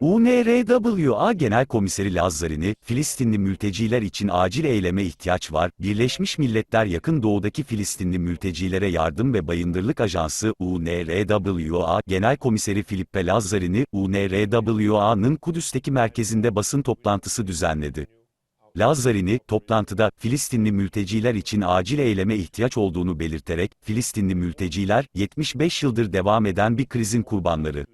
UNRWA Genel Komiseri Lazzarini, Filistinli mülteciler için acil eyleme ihtiyaç var, Birleşmiş Milletler Yakın Doğu'daki Filistinli mültecilere yardım ve Bayındırlık Ajansı, UNRWA Genel Komiseri Philippe Lazzarini, UNRWA'nın Kudüs'teki merkezinde basın toplantısı düzenledi. Lazzarini, toplantıda, Filistinli mülteciler için acil eyleme ihtiyaç olduğunu belirterek, Filistinli mülteciler, 75 yıldır devam eden bir krizin kurbanları.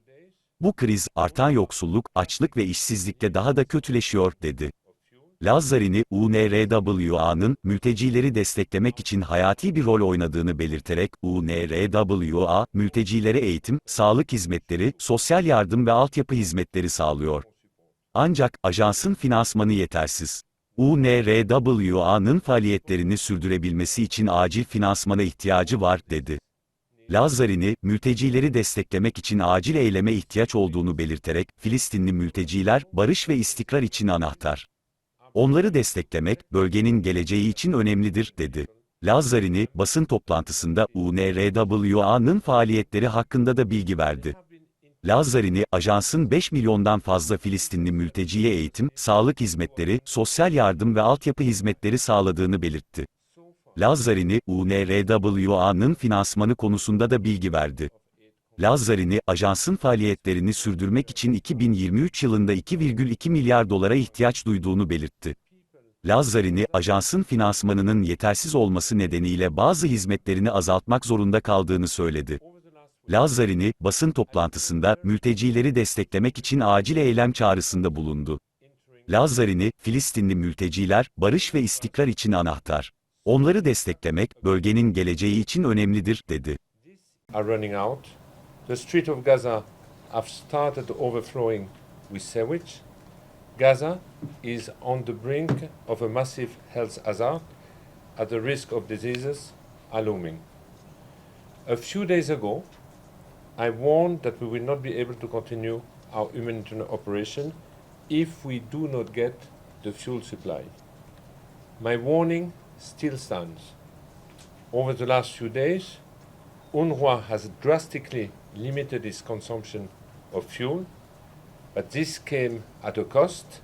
Bu kriz, artan yoksulluk, açlık ve işsizlikle daha da kötüleşiyor, dedi. Lazzarini, UNRWA'nın, mültecileri desteklemek için hayati bir rol oynadığını belirterek, UNRWA, mültecilere eğitim, sağlık hizmetleri, sosyal yardım ve altyapı hizmetleri sağlıyor. Ancak, ajansın finansmanı yetersiz. UNRWA'nın faaliyetlerini sürdürebilmesi için acil finansmana ihtiyacı var, dedi. Lazzarini, mültecileri desteklemek için acil eyleme ihtiyaç olduğunu belirterek, Filistinli mülteciler, barış ve istikrar için anahtar. Onları desteklemek, bölgenin geleceği için önemlidir, dedi. Lazzarini, basın toplantısında, UNRWA'nın faaliyetleri hakkında da bilgi verdi. Lazzarini, ajansın 5 milyondan fazla Filistinli mülteciye eğitim, sağlık hizmetleri, sosyal yardım ve altyapı hizmetleri sağladığını belirtti. Lazzarini, UNRWA'nın finansmanı konusunda da bilgi verdi. Lazzarini, ajansın faaliyetlerini sürdürmek için 2023 yılında 2,2 milyar dolara ihtiyaç duyduğunu belirtti. Lazzarini, ajansın finansmanının yetersiz olması nedeniyle bazı hizmetlerini azaltmak zorunda kaldığını söyledi. Lazzarini, basın toplantısında, mültecileri desteklemek için acil eylem çağrısında bulundu. Lazzarini, Filistinli mülteciler, barış ve istikrar için anahtar. Onları desteklemek, bölgenin geleceği için önemlidir, dedi. Are running out. The streets of Gaza have started overflowing with sewage. Gaza is on the brink of a massive health hazard, at the risk of diseases are looming. A few days ago, I warned that we will not be able to continue our humanitarian operation if we do not get the fuel supply. My warning still stands. Over the last few days, UNRWA has drastically limited its consumption of fuel, but this came at a cost.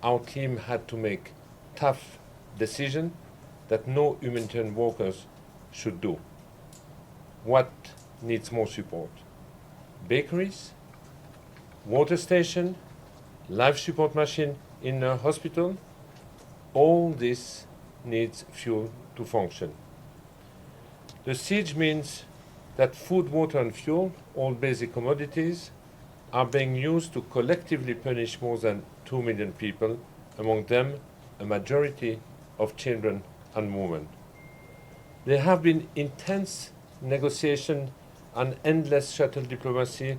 Our team had to make tough decisions that no humanitarian workers should do. What needs more support? Bakeries, water station, life support machine in a hospital, all this needs fuel to function. The siege means that food, water and fuel, all basic commodities, are being used to collectively punish more than 2 million people, among them a majority of children and women. There have been intense negotiations and endless shuttle diplomacy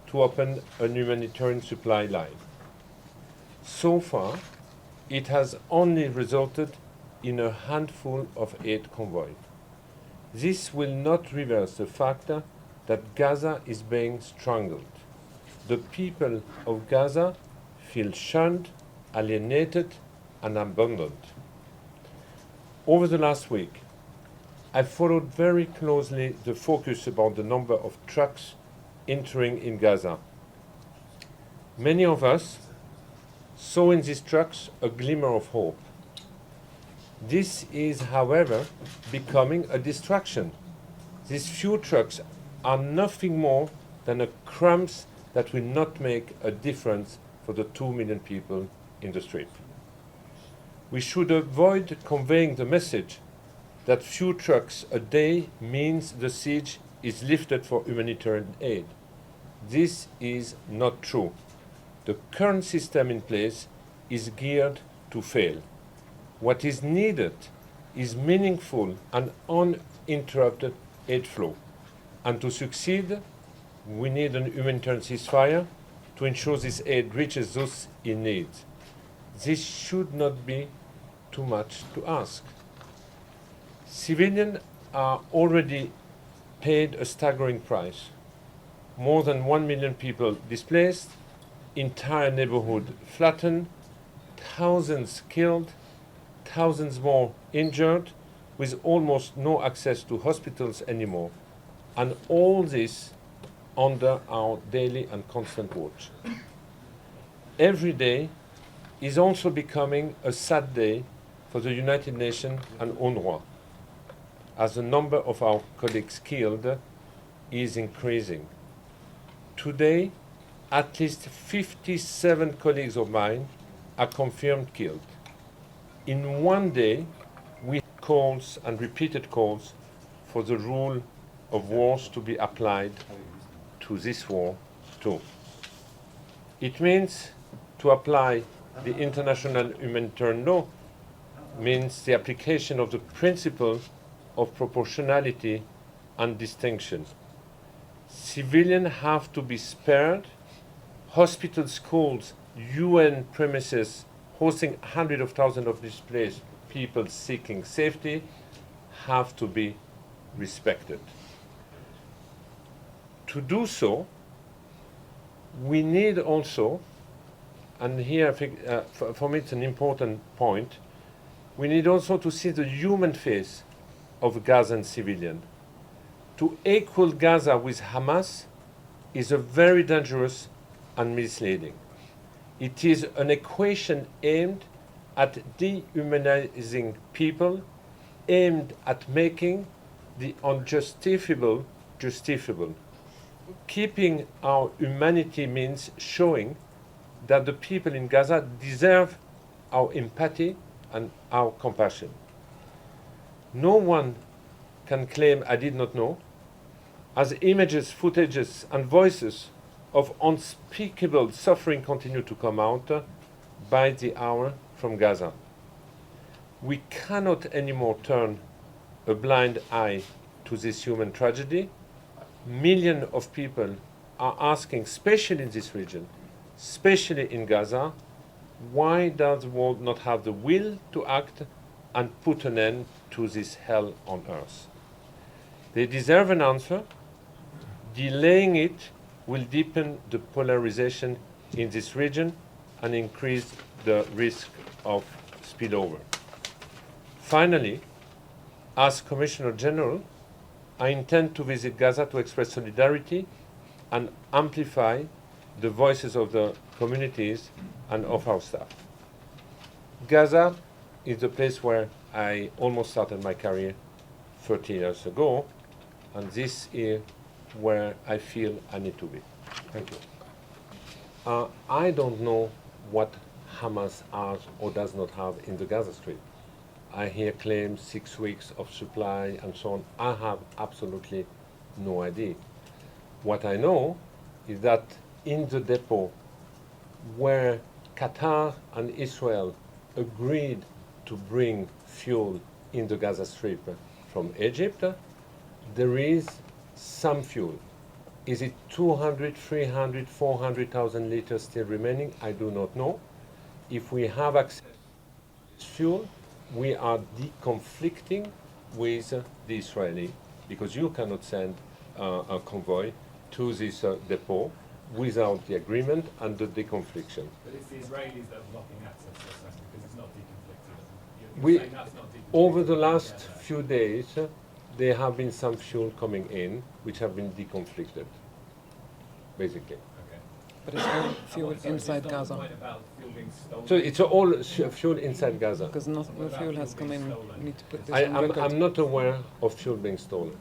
to open a humanitarian supply line. So far, it has only resulted in a handful of aid convoys. This will not reverse the fact that Gaza is being strangled. The people of Gaza feel shunned, alienated, and abandoned. Over the last week, I followed very closely the focus about the number of trucks entering in Gaza. Many of us saw in these trucks a glimmer of hope. This is, however, becoming a distraction. These few trucks are nothing more than a crumbs that will not make a difference for the 2 million people in the street. We should avoid conveying the message that few trucks a day means the siege is lifted for humanitarian aid. This is not true. The current system in place is geared to fail. What is needed is meaningful and uninterrupted aid flow. And to succeed, we need a humanitarian ceasefire to ensure this aid reaches those in need. This should not be too much to ask. Civilians are already paid a staggering price. More than 1 million people displaced, entire neighborhood flattened, thousands killed, thousands more injured, with almost no access to hospitals anymore. And all this under our daily and constant watch. every day is also becoming a sad day for the United Nations and UNRWA, as the number of our colleagues killed is increasing. Today, at least 57 colleagues of mine are confirmed killed. In one day, we had calls and repeated calls for the rule of wars to be applied to this war too. It means to apply the international humanitarian law means the application of the principle of proportionality and distinction. Civilians have to be spared. Hospitals, schools, UN premises hosting hundreds of thousands of displaced people seeking safety have to be respected. To do so, we need also, and here I think, for me it's an important point, we need also to see the human face of Gazan civilian. To equal Gaza with Hamas is a very dangerous and misleading. It is an equation aimed at dehumanizing people, aimed at making the unjustifiable justifiable. Keeping our humanity means showing that the people in Gaza deserve our empathy and our compassion. No one can claim I did not know, as images, footages, and voices of unspeakable suffering continue to come out by the hour from Gaza. We cannot anymore turn a blind eye to this human tragedy. Millions of people are asking, especially in this region, especially in Gaza, why does the world not have the will to act and put an end to this hell on earth? They deserve an answer. Delaying it will deepen the polarization in this region and increase the risk of spillover. Finally, as Commissioner General, I intend to visit Gaza to express solidarity and amplify the voices of the communities and of our staff. Gaza is the place where I almost started my career 30 years ago, and this is where I feel I need to be. Thank you. I don't know what Hamas has or does not have in the Gaza Strip. I hear claims 6 weeks of supply and so on. I have absolutely no idea. What I know is that in the depot where Qatar and Israel agreed to bring fuel in the Gaza Strip from Egypt, there is some fuel. Is it 200, 300, 400,000 liters still remaining? I do not know. If we have access to this fuel, we are deconflicting with the Israeli, because you cannot send a convoy to this depot without the agreement and the deconfliction. But it's the Israelis that are blocking access to this because it's not deconflicted. We, saying that's not deconflicted. over the last few days, there have been some fuel coming in which have been deconflicted, basically. Okay. But it's all fuel inside It's Gaza, not the point about fuel being stolen. So it's all fuel inside Gaza. because no fuel has come in. We need to put this on I'm record. not aware of fuel being stolen.